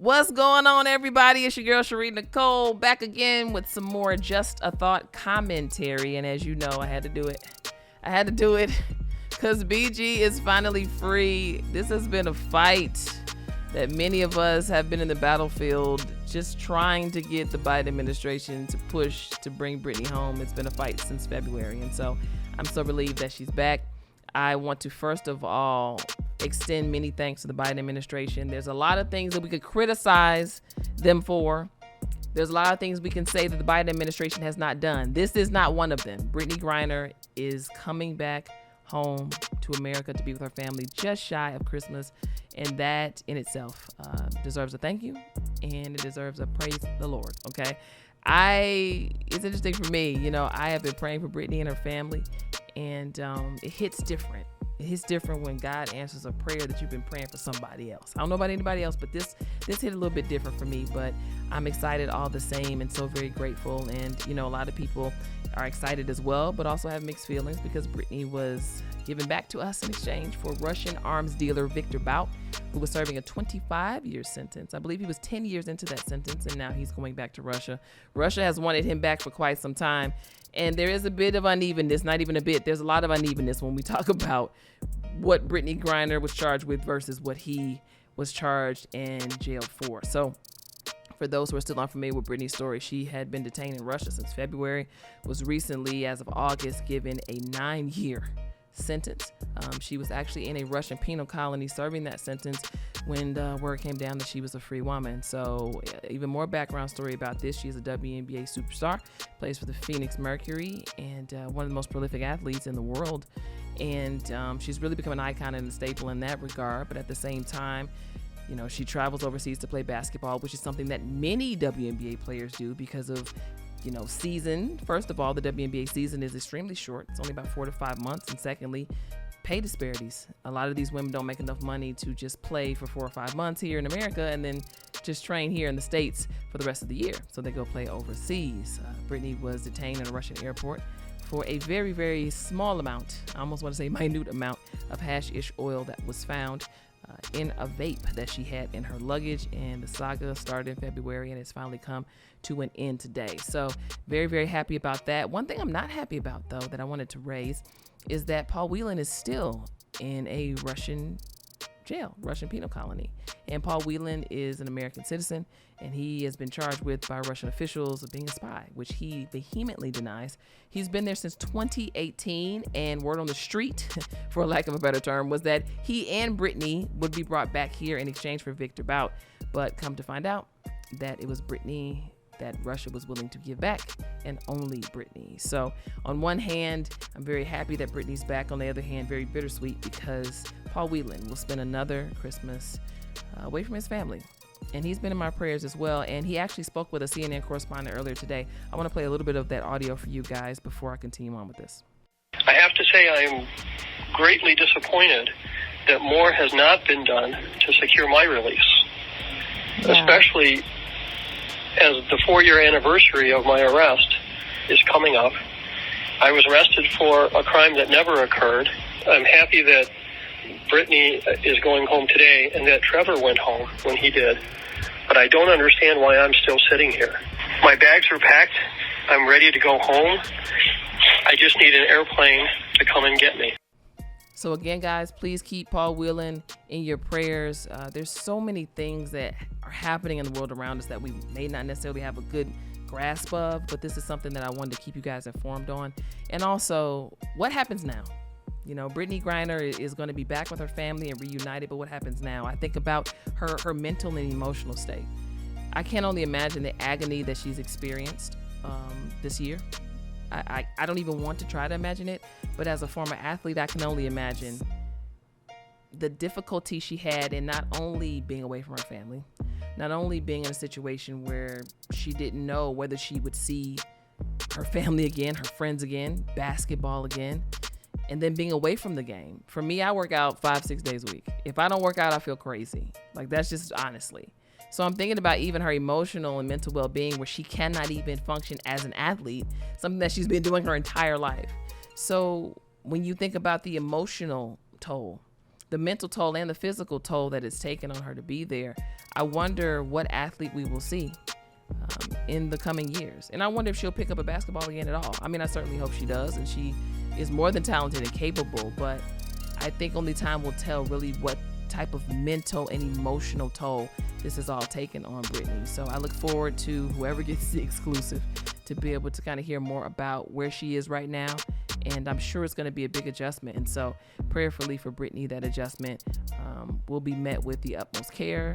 What's going on, everybody? It's your girl, Sharí Nycole, back again with some more Just a Thought commentary. And as you know, I had to do it because BG is finally free. This has been a fight that many of us have been in the battlefield just trying to get the Biden administration to push to bring Brittney home. It's been a fight since February. And so I'm so relieved that she's back. I want to first of all extend many thanks to the Biden administration. There's a lot of things that we could criticize them for. There's a lot of things we can say that the Biden administration has not done. This is not one of them. Brittney Griner is coming back home to America to be with her family just shy of Christmas. And that in itself deserves a thank you, and it deserves a praise the Lord, okay? It's interesting for me, I have been praying for Brittney and her family, and it hits different. It hits different when God answers a prayer that you've been praying for somebody else. I don't know about anybody else, but this hit a little bit different for me, but I'm excited all the same and so very grateful. And, a lot of people are excited as well, but also have mixed feelings because Brittney was given back to us in exchange for Russian arms dealer Viktor Bout, who was serving a 25-year sentence. I believe he was 10 years into that sentence, and now he's going back to Russia. Russia has wanted him back for quite some time, and there is a bit of unevenness, not even a bit. There's a lot of unevenness when we talk about what Brittney Griner was charged with versus what he was charged and jailed for. So for those who are still unfamiliar with Brittney's story, she had been detained in Russia since February, was recently, as of August, given a 9-year sentence. She was actually in a Russian penal colony serving that sentence when the word came down that she was a free woman. So even more background story about this. She's a WNBA superstar, plays for the Phoenix Mercury, and one of the most prolific athletes in the world. And she's really become an icon and a staple in that regard. But at the same time, she travels overseas to play basketball, which is something that many WNBA players do because of season. First of all, the WNBA season is extremely short. It's only about 4 to 5 months. And secondly, pay disparities. A lot of these women don't make enough money to just play for 4 or 5 months here in America and then just train here in the States for the rest of the year. So they go play overseas. Brittney was detained in a Russian airport for a very, very small amount, I almost want to say minute amount, of hashish oil that was found in a vape that she had in her luggage. And the saga started in February and it's finally come to an end today. So very, very happy about that. One thing I'm not happy about, though, that I wanted to raise is that Paul Whelan is still in a Russian jail, Russian penal colony. And Paul Whelan is an American citizen, and he has been charged with by Russian officials of being a spy, which he vehemently denies. He's been there since 2018, and word on the street, for lack of a better term, was that he and Brittney would be brought back here in exchange for Viktor Bout. But come to find out that it was Brittney that Russia was willing to give back, and only Brittney. So on one hand, I'm very happy that Brittney's back. On the other hand, very bittersweet because Paul Whelan will spend another Christmas away from his family. And he's been in my prayers as well. And he actually spoke with a CNN correspondent earlier today. I want to play a little bit of that audio for you guys before I continue on with this. I have to say I'm greatly disappointed that more has not been done to secure my release, especially as the 4-year anniversary of my arrest is coming up. I was arrested for a crime that never occurred. I'm happy that Brittney is going home today and that Trevor went home when he did. But I don't understand why I'm still sitting here. My bags are packed. I'm ready to go home. I just need an airplane to come and get me. So again, guys, please keep Paul Whelan in your prayers. There's so many things that are happening in the world around us that we may not necessarily have a good grasp of, but this is something that I wanted to keep you guys informed on. And also, what happens now? Brittney Griner is going to be back with her family and reunited, but what happens now? I think about her mental and emotional state. I can only imagine the agony that she's experienced this year. I don't even want to try to imagine it, but as a former athlete, I can only imagine the difficulty she had in not only being away from her family, not only being in a situation where she didn't know whether she would see her family again, her friends again, basketball again, and then being away from the game. For me, I work out 5-6 days a week. If I don't work out, I feel crazy. Like, that's just honestly. So I'm thinking about even her emotional and mental well-being, where she cannot even function as an athlete, something that she's been doing her entire life. So when you think about the emotional toll the mental toll and the physical toll that it's taken on her to be there. I wonder what athlete we will see in the coming years. And I wonder if she'll pick up a basketball again at all. I mean, I certainly hope she does, and she is more than talented and capable, but I think only time will tell really what type of mental and emotional toll this has all taken on Brittney. So I look forward to whoever gets the exclusive to be able to kind of hear more about where she is right now. And I'm sure it's going to be a big adjustment. And so prayerfully for Brittney, that adjustment will be met with the utmost care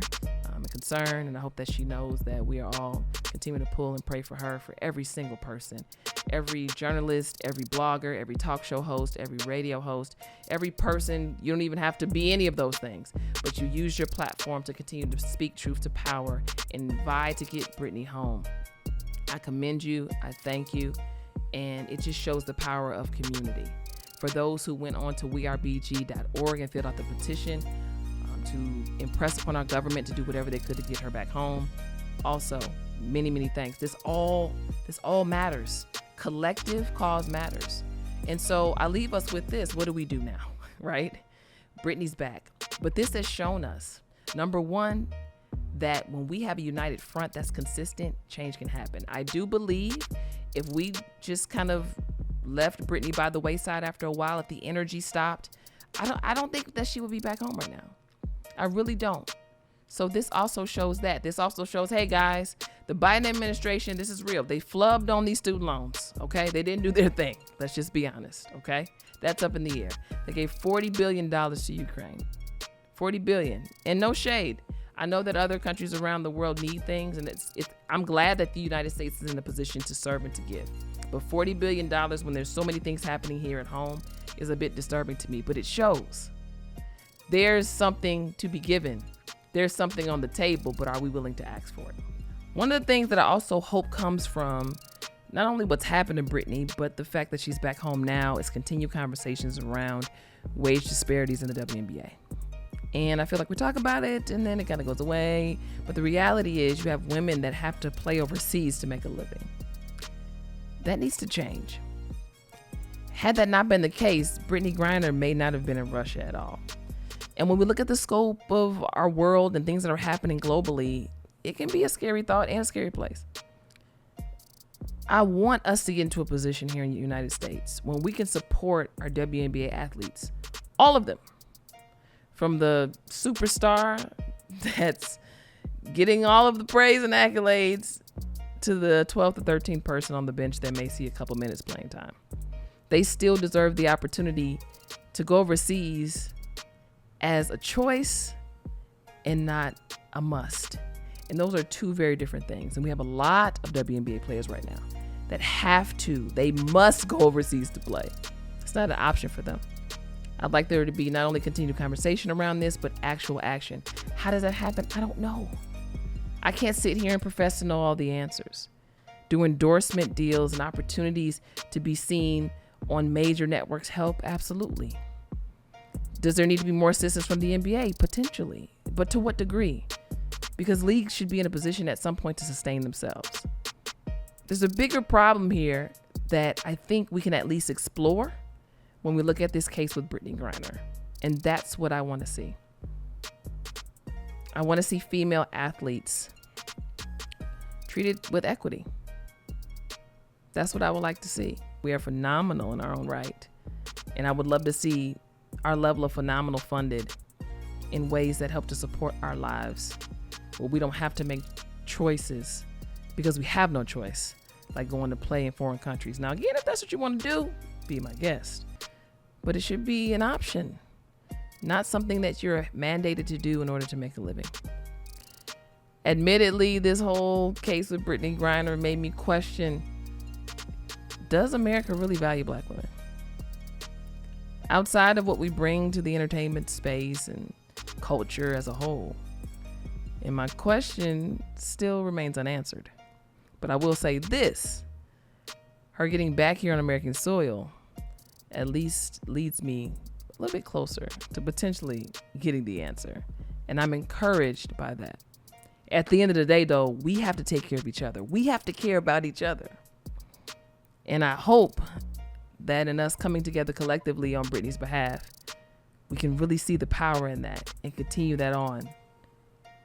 and concern. And I hope that she knows that we are all continuing to pull and pray for her, for every single person, every journalist, every blogger, every talk show host, every radio host, every person. You don't even have to be any of those things, but you use your platform to continue to speak truth to power and vie to get Brittney home. I commend you. I thank you. And it just shows the power of community. For those who went on to wearebg.org and filled out the petition to impress upon our government to do whatever they could to get her back home, also, many, many thanks. This all matters. Collective cause matters. And so I leave us with this. What do we do now, right? Brittney's back. But this has shown us, number one, that when we have a united front that's consistent, change can happen. I do believe if we just kind of left Brittney by the wayside after a while, if the energy stopped, I don't think that she would be back home right now. I really don't. So this also shows that. This also shows, hey guys, the Biden administration, this is real. They flubbed on these student loans, okay? They didn't do their thing. Let's just be honest, okay? That's up in the air. They gave $40 billion to Ukraine. $40 billion. And no shade. I know that other countries around the world need things, and I'm glad that the United States is in a position to serve and to give. But $40 billion when there's so many things happening here at home is a bit disturbing to me, but it shows there's something to be given. There's something on the table, but are we willing to ask for it? One of the things that I also hope comes from not only what's happened to Brittney, but the fact that she's back home now is continued conversations around wage disparities in the WNBA. And I feel like we talk about it and then it kind of goes away. But the reality is you have women that have to play overseas to make a living. That needs to change. Had that not been the case, Brittney Griner may not have been in Russia at all. And when we look at the scope of our world and things that are happening globally, it can be a scary thought and a scary place. I want us to get into a position here in the United States when we can support our WNBA athletes, all of them. From the superstar that's getting all of the praise and accolades to the 12th or 13th person on the bench that may see a couple minutes playing time. They still deserve the opportunity to go overseas as a choice and not a must. And those are two very different things. And we have a lot of WNBA players right now that they must go overseas to play. It's not an option for them. I'd like there to be not only continued conversation around this, but actual action. How does that happen? I don't know. I can't sit here and profess to know all the answers. Do endorsement deals and opportunities to be seen on major networks help? Absolutely. Does there need to be more assistance from the NBA? Potentially. But to what degree? Because leagues should be in a position at some point to sustain themselves. There's a bigger problem here that I think we can at least explore when we look at this case with Brittney Griner. And that's what I want to see. I want to see female athletes treated with equity. That's what I would like to see. We are phenomenal in our own right. And I would love to see our level of phenomenal funded in ways that help to support our lives, where we don't have to make choices because we have no choice, like going to play in foreign countries. Now, again, if that's what you want to do, be my guest. But it should be an option, not something that you're mandated to do in order to make a living. Admittedly, this whole case with Brittney Griner made me question, does America really value Black women? Outside of what we bring to the entertainment space and culture as a whole. And my question still remains unanswered. But I will say this, her getting back here on American soil at least leads me a little bit closer to potentially getting the answer. And I'm encouraged by that. At the end of the day, though, we have to take care of each other. We have to care about each other. And I hope that in us coming together collectively on Brittney's behalf, we can really see the power in that and continue that on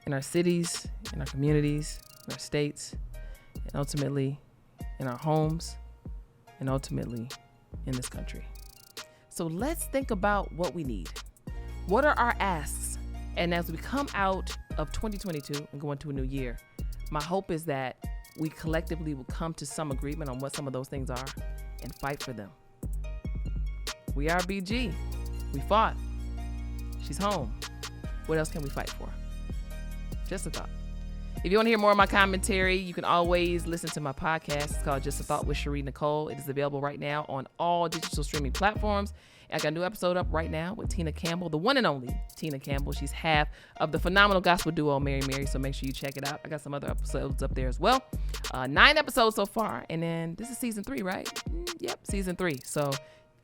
in our cities, in our communities, in our states, and ultimately in our homes, and ultimately in this country. So let's think about what we need. What are our asks? And as we come out of 2022 and go into a new year, my hope is that we collectively will come to some agreement on what some of those things are and fight for them. We are BG. We fought. She's home. What else can we fight for? Just a thought. If you want to hear more of my commentary, you can always listen to my podcast. It's called Just a Thought with Sharí Nycole. It is available right now on all digital streaming platforms. I got a new episode up right now with Tina Campbell, the one and only Tina Campbell. She's half of the phenomenal gospel duo Mary Mary, so make sure you check it out. I got some other episodes up there as well. 9 episodes so far, and then this is season 3, right? Yep, season 3. So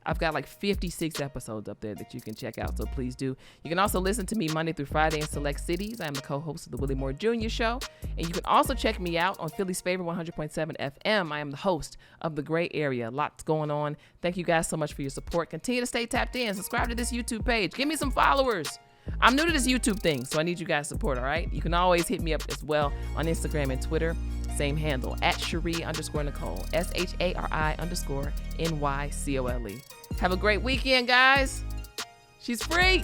I've got like 56 episodes up there that you can check out, so please do. You can also listen to me Monday through Friday in select cities. I am the co-host of the Willie Moore Jr. Show, and you can also check me out on Philly's favorite 100.7 FM. I am the host of The Gray Area. Lots going on. Thank you guys so much for your support. Continue to stay tapped in. Subscribe to this YouTube page. Give me some followers. I'm new to this YouTube thing, so I need you guys' support, all right? You can always hit me up as well on Instagram and Twitter. Same handle, at Sharí_Nycole, SHARI_NYCOLE. Have a great weekend, guys. She's free.